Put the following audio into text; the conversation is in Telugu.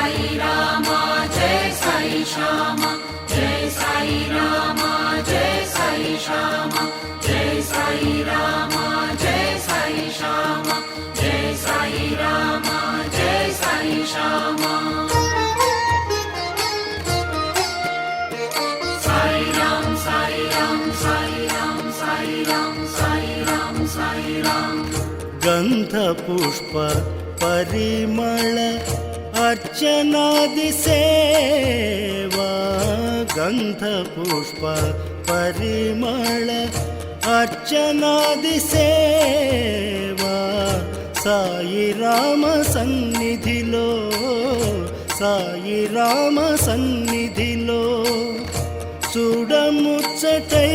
సాయి రామ జయ సాయి శ్యామ జయ సాయి రామ జయ సాయి శ్యామ జయ సాయి రామ జయ సాయి శ్యామ జయ సాయి రామ జయ సాయి శ్యామ సాయి రామ సాయి రామ సాయి రామ సాయి రామ సాయి రామ సాయి రామ గంధ పుష్ప పరిమళ अर्चनादि सेवा गंध पुष्प परिमल अर्चनादि सेवा साई राम सन्निधिलो साई राम सन्निधिलो చూడముచ్చటై